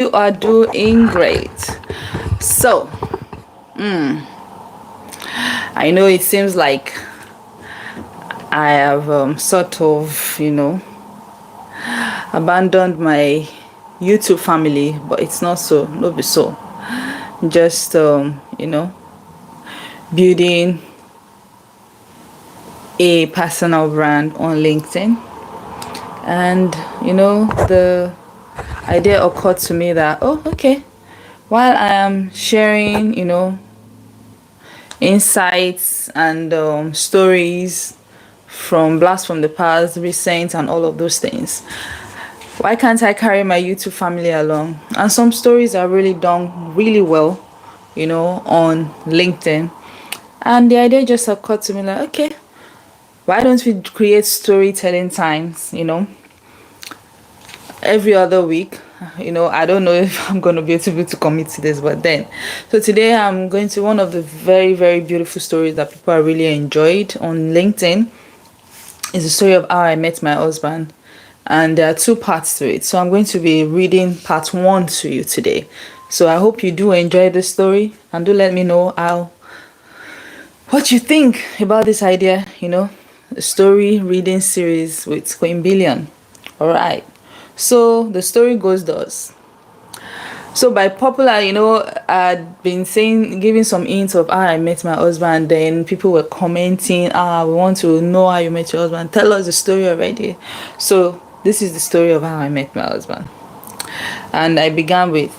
You are doing great. So, I know it seems like I have sort of, abandoned my YouTube family, but it's not so. No, be so. Just, building a personal brand on LinkedIn. And, the idea occurred to me that, oh, okay, while I am sharing, insights and stories from blast from the past, recent, and all of those things, why can't I carry my YouTube family along? And some stories are really done really well, on LinkedIn. And the idea just occurred to me like, okay, why don't we create storytelling times, every other week? I don't know if I'm going to be able to commit to this, but then. So today I'm going to one of the very, very beautiful stories that people are really enjoyed on LinkedIn. Is the story of how I met my husband. And there are two parts to it. So I'm going to be reading part 1 to you today. So I hope you do enjoy this story, and do let me know what you think about this idea, a story reading series with Queen Billion. All right. So the story goes thus. So by popular, I'd been giving some hints of how I met my husband. Then people were commenting, we want to know how you met your husband. Tell us the story already. So this is the story of how I met my husband. And I began with,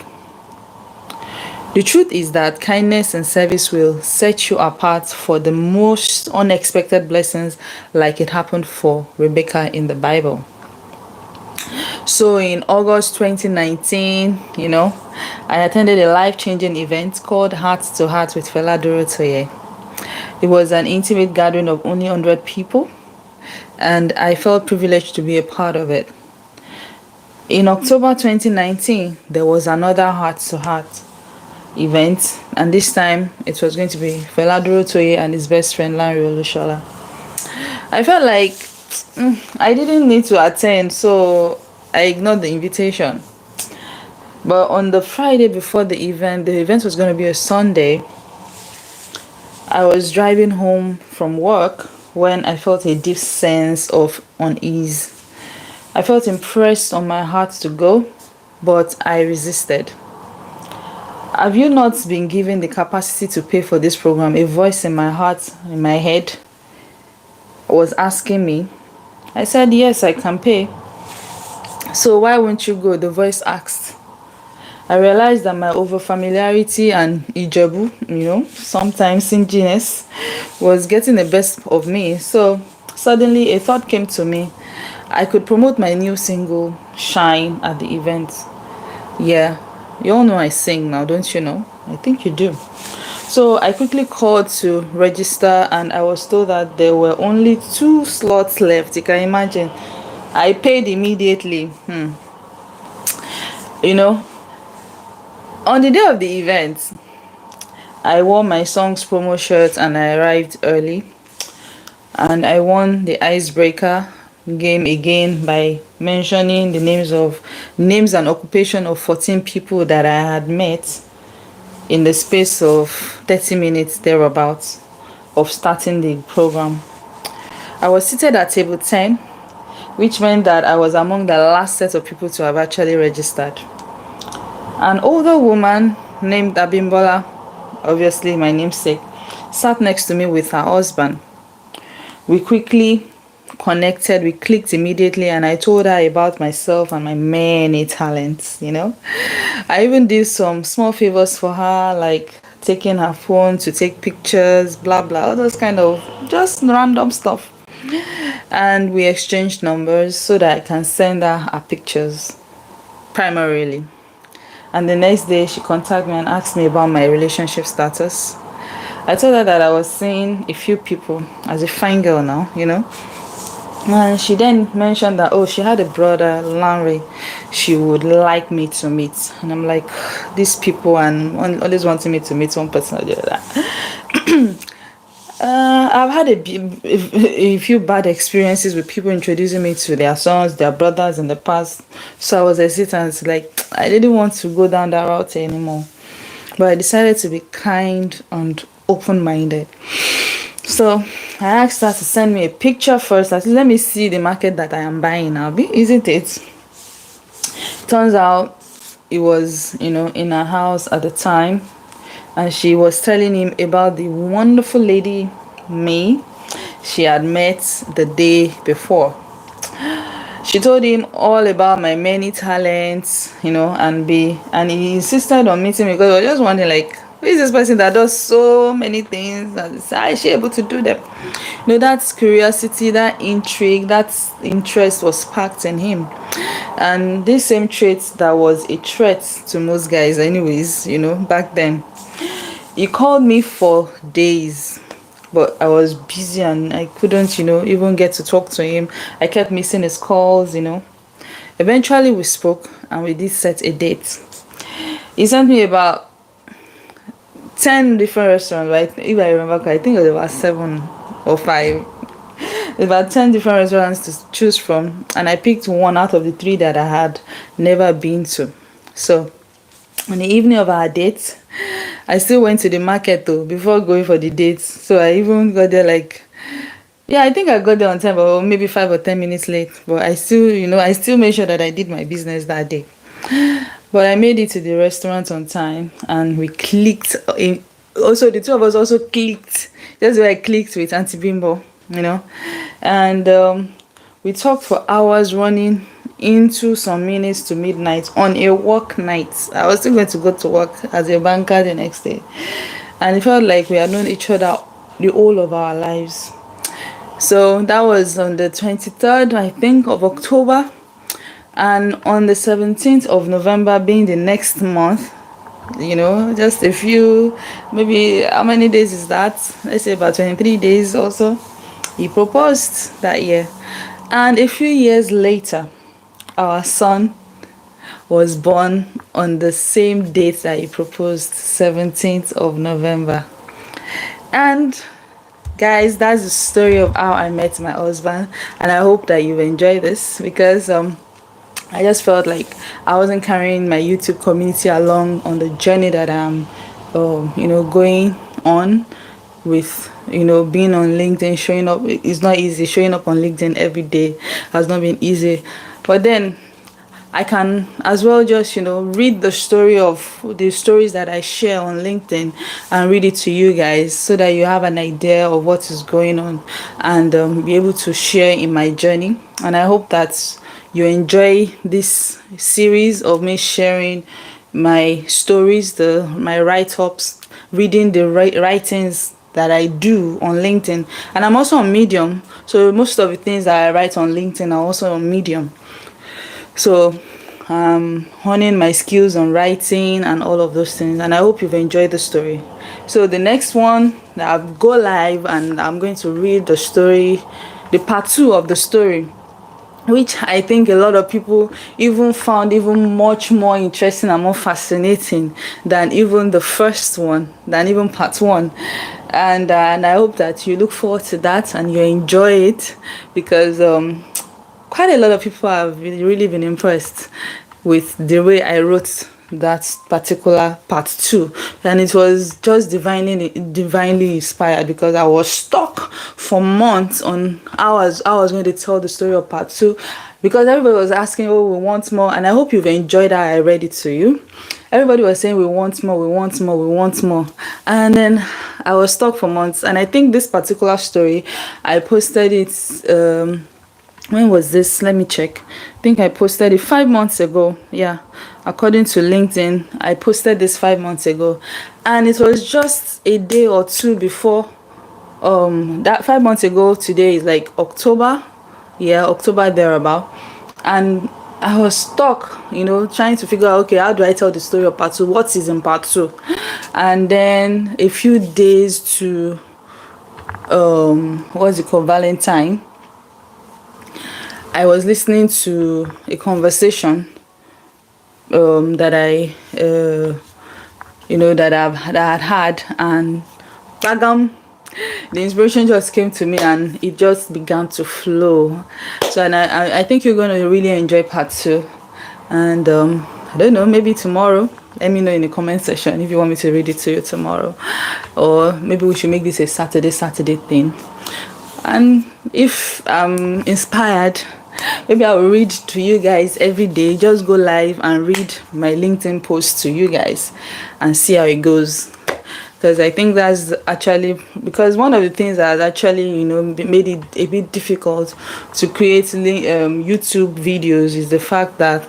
the truth is that kindness and service will set you apart for the most unexpected blessings, like it happened for Rebecca in the Bible. So in August 2019, I attended a life-changing event called Heart to Heart with Fela Durotoye. It was an intimate gathering of only 100 people, and I felt privileged to be a part of it. In October 2019, there was another Heart to Heart event, and this time it was going to be Fela Durotoye and his best friend Lanre Olusola. I felt like I didn't need to attend, so I ignored the invitation. But on the Friday before the event was going to be a Sunday, I was driving home from work when I felt a deep sense of unease. I felt impressed on my heart to go, but I resisted. Have you not been given the capacity to pay for this program? A voice in my heart, in my head, was asking me. I said, yes, I can pay. So why won't you go? The voice asked. I realized that my overfamiliarity and Ijebu, sometimes stinginess, was getting the best of me. So suddenly a thought came to me. I could promote my new single, Shine, at the event. Yeah, you all know I sing now, don't you know? I think you do. So I quickly called to register, and I was told that there were only 2 slots left. You can imagine. I paid immediately. On the day of the event, I wore my song's promo shirt and I arrived early. And I won the icebreaker game again by mentioning the names and occupation of 14 people that I had met in the space of 30 minutes thereabouts of starting the program. I was seated at table 10, which meant that I was among the last set of people to have actually registered. An older woman named Abimbola, obviously my namesake, sat next to me with her husband. We quickly connected, we clicked immediately, and I told her about myself and my many talents, I even did some small favors for her, like taking her phone to take pictures, blah blah, all those kind of just random stuff. And we exchanged numbers so that I can send her pictures primarily. And the next day she contacted me and asked me about my relationship status. I told her that I was seeing a few people as a fine girl now, And she then mentioned that, she had a brother, Lanre, she would like me to meet. And I'm like, these people, and always wanting me to meet one person or the other. I've had a few bad experiences with people introducing me to their sons, their brothers in the past. So I was hesitant, like, I didn't want to go down that route anymore. But I decided to be kind and open-minded. So I asked her to send me a picture first. I said, let me see the market that I am buying now. Isn't it? Turns out it was, in her house at the time. And she was telling him about the wonderful lady, May, she had met the day before. She told him all about my many talents, and he insisted on meeting me because I was just wondering, like, who is this person that does so many things and how is she able to do them? That curiosity, that intrigue, that interest was sparked in him. And this same trait that was a threat to most guys anyways, back then. He called me for days, but I was busy and I couldn't, even get to talk to him. I kept missing his calls. Eventually we spoke and we did set a date. He sent me about 10 different restaurants, right? If I remember, I think it was about 7 or 5. About 10 different restaurants to choose from, and I picked one out of the 3 that I had never been to. So on the evening of our date, I still went to the market though before going for the date. So I even got there I think I got there on time, or maybe 5 or 10 minutes late. But I still made sure that I did my business that day. But I made it to the restaurant on time, and we clicked. Also, the two of us also clicked. That's where I clicked with Auntie Bimbo, and we talked for hours, running into some minutes to midnight on a work night. I was still going to go to work as a banker the next day, and it felt like we had known each other the whole of our lives. So that was on the 23rd, I think, of October, and on the 17th of November, being the next month, just a few, maybe how many days is that? Let's say about 23 days also. He proposed that year, and a few years later, our son was born on the same date that he proposed, 17th of November. And guys, that's the story of how I met my husband, and I hope that you enjoy this, because I just felt like I wasn't carrying my YouTube community along on the journey that I'm going on with, being on LinkedIn, showing up. It's not easy. Showing up on LinkedIn every day has not been easy. But then I can as well just, read the stories that I share on LinkedIn and read it to you guys, so that you have an idea of what is going on, and be able to share in my journey. And I hope that you enjoy this series of me sharing my stories, my write-ups, reading the writings that I do on LinkedIn. And I'm also on Medium, so most of the things that I write on LinkedIn are also on Medium. So honing my skills on writing and all of those things, and I hope you've enjoyed the story. So the next one, I'll go live and I'm going to read the story, the part 2 of the story, which I think a lot of people even found even much more interesting and more fascinating than even the first one, than even part 1. And I hope that you look forward to that and you enjoy it, because quite a lot of people have really been impressed with the way I wrote that particular part 2, and it was just divinely inspired, because I was stuck for months on how I was going to tell the story of part 2, because everybody was asking, oh, we want more. And I hope you've enjoyed how I read it to you. Everybody was saying we want more, we want more, we want more. And then I was stuck for months. And I think this particular story, I posted it, when was this? Let me check. I think I posted it 5 months ago. Yeah, according to LinkedIn, I posted this 5 months ago. And it was just a day or two before, that 5 months ago, today is like October. Yeah, October thereabout. And I was stuck, trying to figure out, okay, how do I tell the story of part 2? What is in part 2? And then a few days to, Valentine, I was listening to a conversation that I, that I had, and bagam, the inspiration just came to me and it just began to flow. So, and I think you're going to really enjoy part 2, and I don't know, maybe tomorrow. Let me know in the comment section if you want me to read it to you tomorrow, or maybe we should make this a Saturday thing. And if I'm inspired, maybe I will read to you guys every day. Just go live and read my LinkedIn post to you guys and see how it goes. Because I think that's actually, because one of the things that has actually, you know, made it a bit difficult to create YouTube videos is the fact that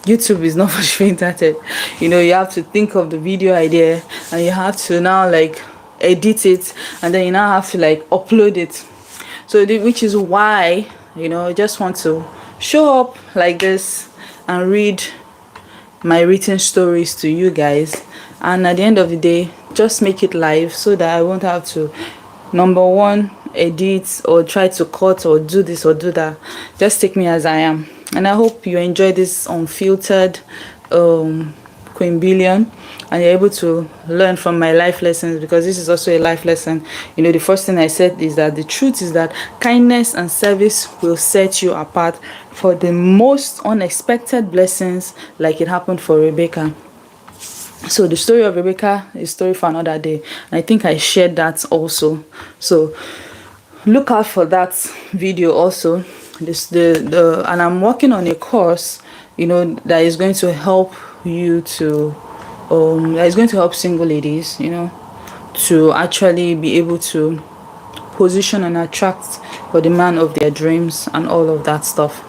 YouTube is not for the faint-hearted. You know, you have to think of the video idea, and you have to now like edit it, and then you now have to like upload it. So which is why, you know, I just want to show up like this and read my written stories to you guys, and at the end of the day just make it live so that I won't have to, number one, edit or try to cut or do this or do that. Just take me as I am. And I hope you enjoy this unfiltered Queen Billion, and you're able to learn from my life lessons, because this is also a life lesson. You know, the first thing I said is that the truth is that kindness and service will set you apart for the most unexpected blessings, like it happened for Rebecca. So the story of Rebecca is a story for another day, and I think I shared that also. So look out for that video also. And I'm working on a course, you know, that is going to help you to that is going to help single ladies, you know, to actually be able to position and attract for the man of their dreams and all of that stuff.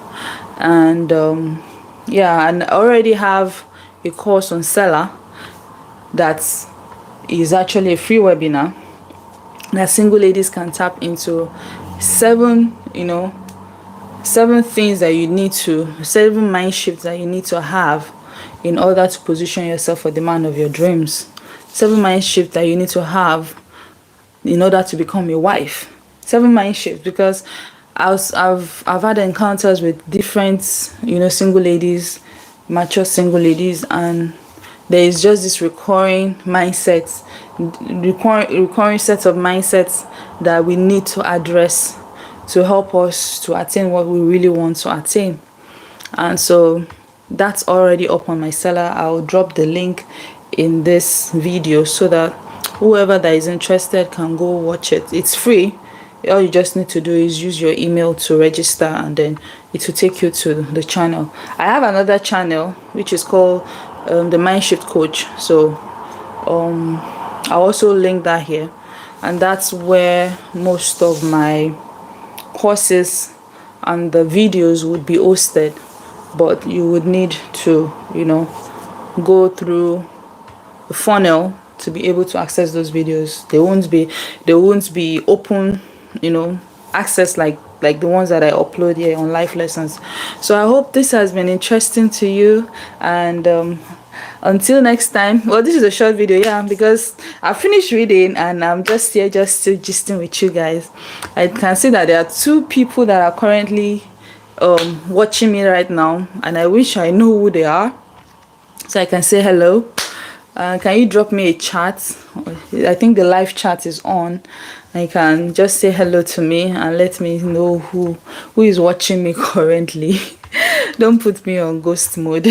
And yeah, and I already have a course on Seller that is actually a free webinar that single ladies can tap into. 7 things that you need to, 7 mind shifts that you need to have in order to position yourself for the man of your dreams. 7 mind shifts that you need to have in order to become a wife. 7 mind shifts, because I've had encounters with different, you know, single ladies, mature single ladies, and there is just this recurring mindset, recurring set of mindsets that we need to address to help us to attain what we really want to attain. And so that's already up on my Seller. I'll drop the link in this video so that whoever that is interested can go watch it. It's free. All you just need to do is use your email to register, and then it will take you to the channel. I have another channel which is called the Mindshift Coach. So I'll also link that here, and that's where most of my courses and the videos would be hosted. But you would need to, you know, go through the funnel to be able to access those videos. They won't be open, you know, access like the ones that I upload here on Life Lessons. So I hope this has been interesting to you, and until next time. Well, this is a short video, yeah, because I finished reading and I'm just here just still gisting with you guys. I can see that there are 2 people that are currently watching me right now, and I wish I knew who they are so I can say hello. Can you drop me a chat? I think the live chat is on, and you can just say hello to me and let me know who is watching me currently. Don't put me on ghost mode.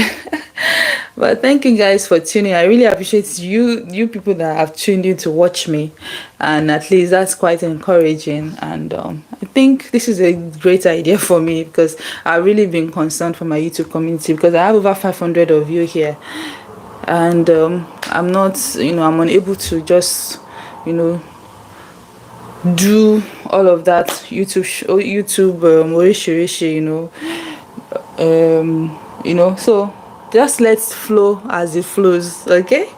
But thank you guys for tuning. I really appreciate you people that have tuned in to watch me, and at least that's quite encouraging. And I think this is a great idea for me, because I've really been concerned for my YouTube community, because I have over 500 of you here, and I'm not, you know, I'm unable to just, you know, do all of that YouTube you know, so just let's flow as it flows. Okay,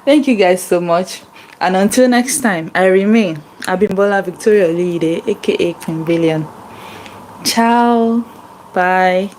thank you guys so much, and until next time, I remain Abimbola Victoria Oluyide, aka Queen Billion. Ciao, bye.